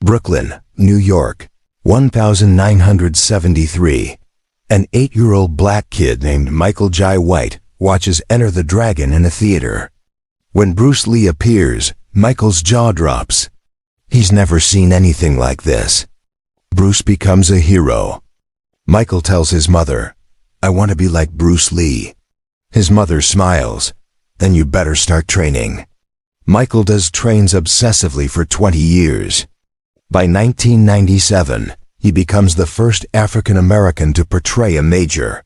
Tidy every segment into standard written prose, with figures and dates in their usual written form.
Brooklyn, New York, 1973. An 8-year-old black kid named Michael Jai White watches Enter the Dragon in a theater. When Bruce Lee appears, Michael's jaw drops. He's never seen anything like this. Bruce becomes a hero. Michael tells his mother, "I want to be like Bruce Lee." His mother smiles. "Then you better start training." Michael trains obsessively for 20 years. By 1997, he becomes the first African American to portray a major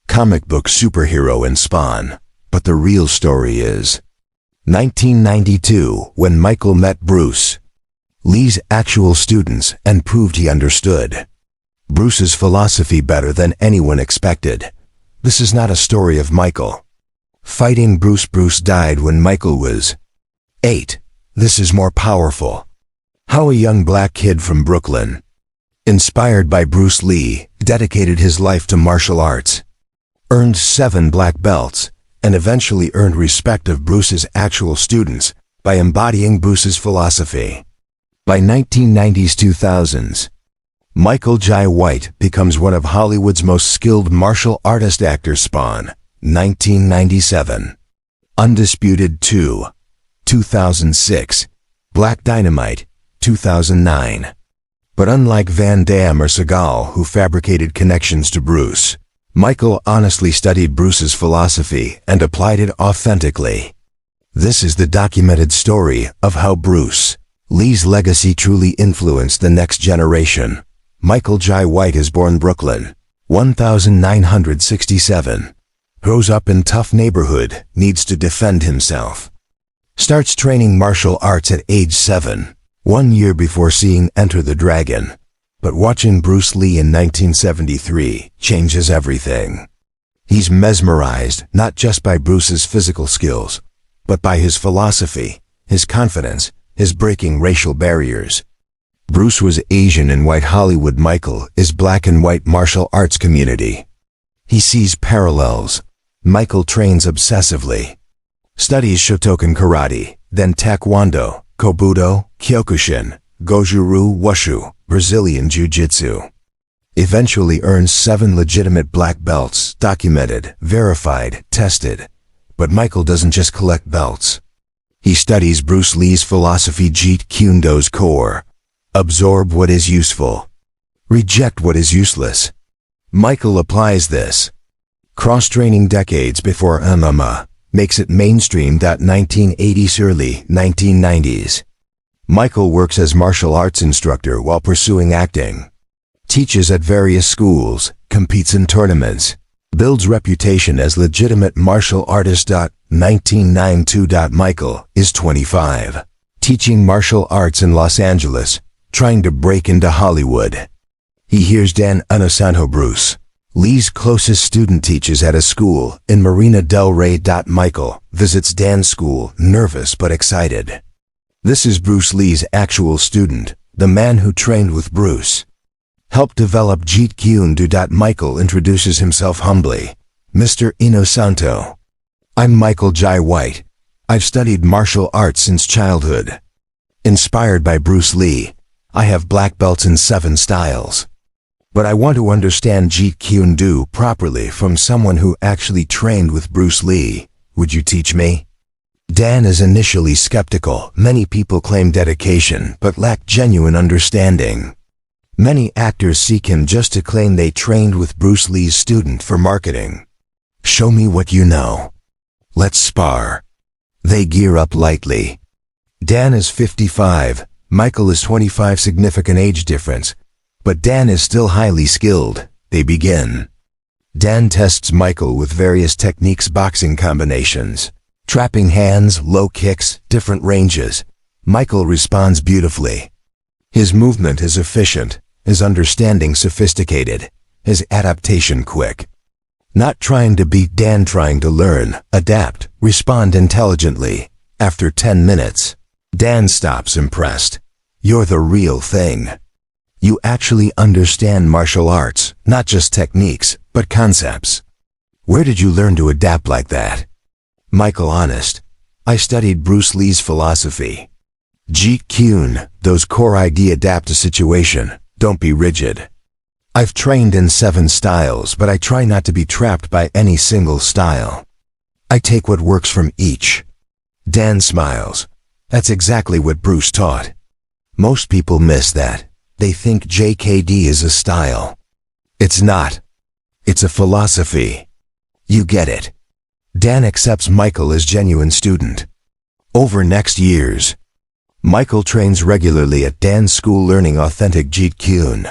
comic book superhero in Spawn. But the real story is 1992, when Michael met Bruce Lee's actual students and proved he understood Bruce's philosophy better than anyone expected. This is not a story of Michael fighting Bruce. Bruce died when Michael was 8. This is more powerful. How a young black kid from Brooklyn, inspired by Bruce Lee, dedicated his life to martial arts, earned 7 black belts, and eventually earned respect of Bruce's actual students by embodying Bruce's philosophy. By 1990s-2000s, Michael Jai White becomes one of Hollywood's most skilled martial artist actors. Spawn, 1997. Undisputed 2, 2006. Black Dynamite, 2009. But unlike Van Damme or Seagal, who fabricated connections to Bruce, Michael honestly studied Bruce's philosophy and applied it authentically. This is the documented story of how Bruce Lee's legacy truly influenced the next generation. Michael Jai White is born Brooklyn, 1967. Grows up in tough neighborhood, needs to defend himself. Starts training martial arts at age 7, 1 year before seeing Enter the Dragon. But watching Bruce Lee in 1973 changes everything. He's mesmerized not just by Bruce's physical skills, but by his philosophy, his confidence, his breaking racial barriers. Bruce was Asian in white Hollywood. Michael is black and white martial arts community. He sees parallels. Michael trains obsessively. Studies Shotokan karate, then taekwondo, kobudo, kyokushin, goju-ryu wushu, Brazilian jiu-jitsu. Eventually earns 7 legitimate black belts, documented, verified, tested. But Michael doesn't just collect belts. He studies Bruce Lee's philosophy, Jeet Kune Do's core. Absorb what is useful. Reject what is useless. Michael applies this cross-training decades before MMA makes it mainstream. 1980s, early 1990s. Michael works as martial arts instructor while pursuing acting. Teaches at various schools, competes in tournaments, builds reputation as legitimate martial artist. 1992. Michael is 25, teaching martial arts in Los Angeles, trying to break into Hollywood. He hears Dan Inosanto, Bruce Lee's closest student, teaches at a school in Marina del Rey. Michael visits Dan's school, nervous but excited. This is Bruce Lee's actual student, the man who trained with Bruce. Helped develop Jeet Kune Do. Michael introduces himself humbly. "Mr. Inosanto. I'm Michael Jai White. I've studied martial arts since childhood. Inspired by Bruce Lee, I have black belts in 7 styles. But I want to understand Jeet Kune Do properly from someone who actually trained with Bruce Lee. Would you teach me?" Dan is initially skeptical. Many people claim dedication but lack genuine understanding. Many actors seek him just to claim they trained with Bruce Lee's student for marketing. "Show me what you know. Let's spar." They gear up lightly. Dan is 55, Michael is 25, significant age difference. But Dan is still highly skilled. They begin. Dan tests Michael with various techniques, boxing combinations, trapping hands, low kicks, different ranges. Michael responds beautifully. His movement is efficient, his understanding sophisticated, his adaptation quick. Not trying to beat Dan, trying to learn, adapt, respond intelligently. After 10 minutes, Dan stops, impressed. "You're the real thing. You actually understand martial arts, not just techniques, but concepts. Where did you learn to adapt like that?" Michael honest. "I studied Bruce Lee's philosophy." Jeet Kune, those core idea adapt to situation, don't be rigid. I've trained in 7 styles, but I try not to be trapped by any single style. I take what works from each. Dan smiles. That's exactly what Bruce taught. Most people miss that. They think JKD is a style. It's not. It's a philosophy. You get it. Dan accepts Michael as genuine student. Over next years, Michael trains regularly at Dan's school learning authentic Jeet Kune.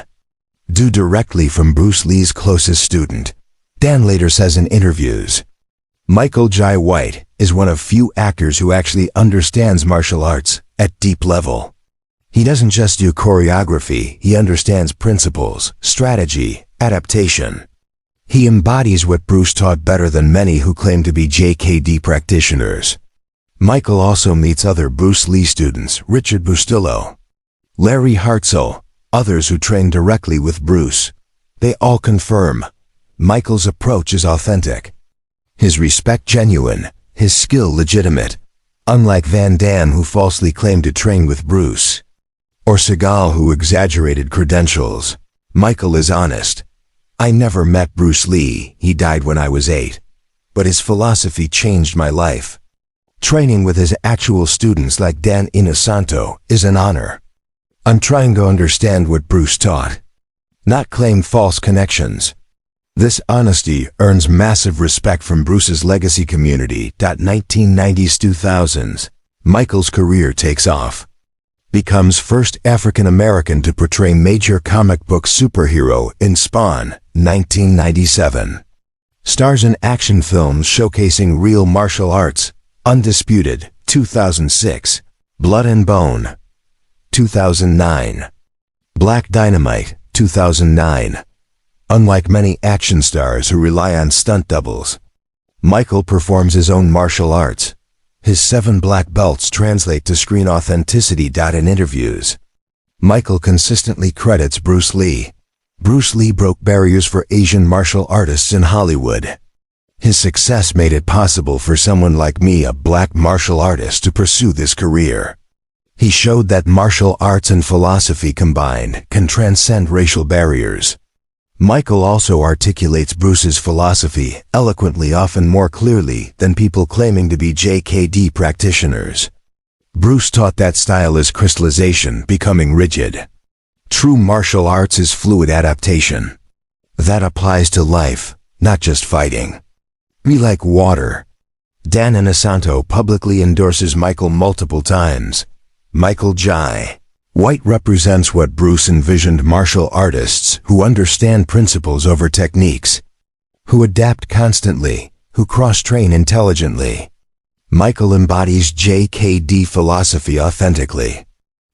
Due directly from Bruce Lee's closest student, Dan later says in interviews, Michael Jai White is one of few actors who actually understands martial arts at deep level. He doesn't just do choreography, he understands principles, strategy, adaptation. He embodies what Bruce taught better than many who claim to be JKD practitioners. Michael also meets other Bruce Lee students, Richard Bustillo, Larry Hartzell, others who train directly with Bruce. They all confirm Michael's approach is authentic. His respect genuine, his skill legitimate, unlike Van Damme who falsely claimed to train with Bruce, or Seagal who exaggerated credentials. Michael is honest. I never met Bruce Lee, he died when I was 8. But his philosophy changed my life. Training with his actual students like Dan Inosanto is an honor. I'm trying to understand what Bruce taught, not claim false connections. This honesty earns massive respect from Bruce's legacy community. 1990s-2000s, Michael's career takes off. Becomes first African American to portray major comic book superhero in Spawn, 1997. Stars in action films showcasing real martial arts, Undisputed, 2006, Blood and Bone, 2009, Black Dynamite, 2009. Unlike many action stars who rely on stunt doubles, Michael performs his own martial arts. His 7 black belts translate to screen authenticity. In interviews, Michael consistently credits Bruce Lee. Bruce Lee broke barriers for Asian martial artists in Hollywood. His success made it possible for someone like me, a black martial artist, to pursue this career. He showed that martial arts and philosophy combined can transcend racial barriers. Michael also articulates Bruce's philosophy eloquently, often more clearly than people claiming to be JKD practitioners. Bruce taught that style is crystallization, becoming rigid. True martial arts is fluid adaptation. That applies to life, not just fighting. Be like water. Dan Inosanto publicly endorses Michael multiple times. Michael Jai White represents what Bruce envisioned: martial artists who understand principles over techniques, who adapt constantly, who cross-train intelligently. Michael embodies JKD philosophy authentically.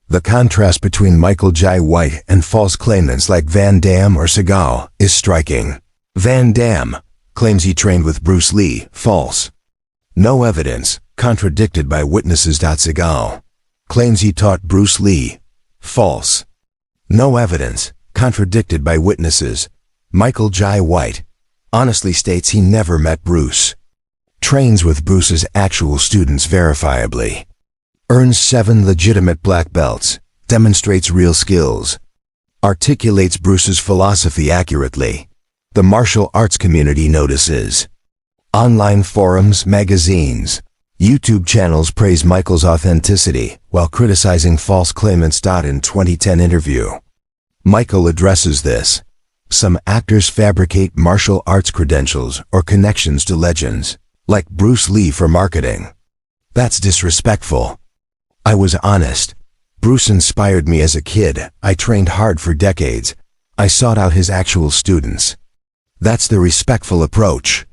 The contrast between Michael Jai White and false claimants like Van Damme or Seagal is striking. Van Damme claims he trained with Bruce Lee, false. No evidence, contradicted by witnesses. Seagal claims he taught Bruce Lee, false. No evidence, contradicted by witnesses. Michael Jai White honestly states he never met Bruce. Trains with Bruce's actual students verifiably. Earns 7 legitimate black belts. Demonstrates real skills. Articulates Bruce's philosophy accurately. The martial arts community notices. Online forums, magazines, YouTube channels praise Michael's authenticity while criticizing false claimants. In 2010 interview, Michael addresses this. Some actors fabricate martial arts credentials or connections to legends, like Bruce Lee, for marketing. That's disrespectful. I was honest. Bruce inspired me as a kid. I trained hard for decades. I sought out his actual students. That's the respectful approach.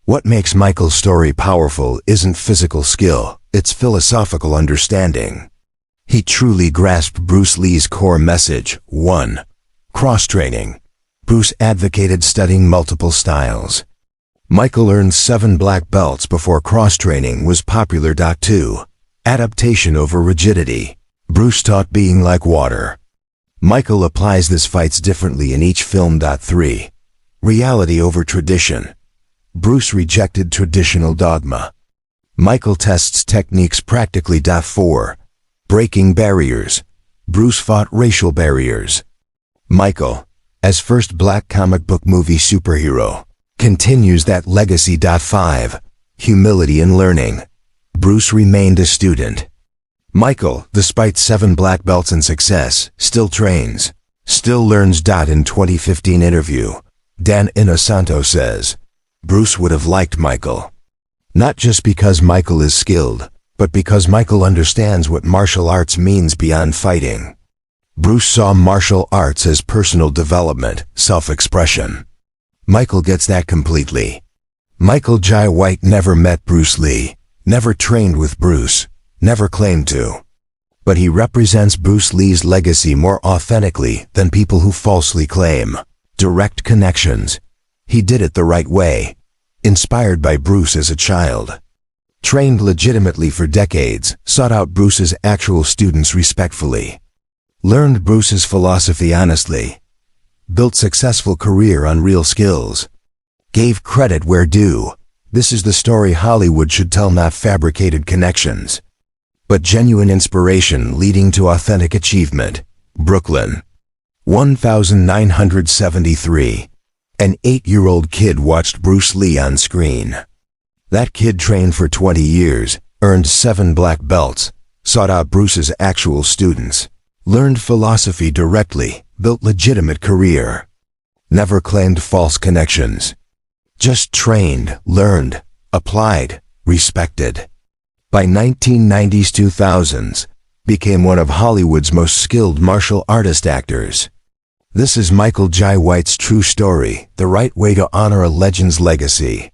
What makes Michael's story powerful isn't physical skill, it's philosophical understanding. He truly grasped Bruce Lee's core message. 1. Cross-training. Bruce advocated studying multiple styles. Michael earned 7 black belts before cross-training was popular. 2. Adaptation over rigidity. Bruce taught being like water. Michael applies this fights differently in each film. 3. Reality over tradition. Bruce rejected traditional dogma. Michael tests techniques practically. 4. Breaking barriers. Bruce fought racial barriers. Michael, as first black comic book movie superhero, continues that legacy. 5. Humility and learning. Bruce remained a student. Michael, despite 7 black belts and success, still trains, still learns. In 2015 interview, Dan Inosanto says, Bruce would have liked Michael. Not just because Michael is skilled, but because Michael understands what martial arts means beyond fighting. Bruce saw martial arts as personal development, self-expression. Michael gets that completely. Michael Jai White never met Bruce Lee, never trained with Bruce, never claimed to. But he represents Bruce Lee's legacy more authentically than people who falsely claim. Direct connections. He did it the right way. Inspired by Bruce as a child. Trained legitimately for decades, sought out Bruce's actual students respectfully. Learned Bruce's philosophy honestly. Built successful career on real skills. Gave credit where due. This is the story Hollywood should tell, not fabricated connections, but genuine inspiration leading to authentic achievement. Brooklyn, 1973. An 8-year-old kid watched Bruce Lee on screen. That kid trained for 20 years, earned 7 black belts, sought out Bruce's actual students, learned philosophy directly, built legitimate career. Never claimed false connections. Just trained, learned, applied, respected. By 1990s 2000s, became one of Hollywood's most skilled martial artist actors. This is Michael Jai White's true story, the right way to honor a legend's legacy.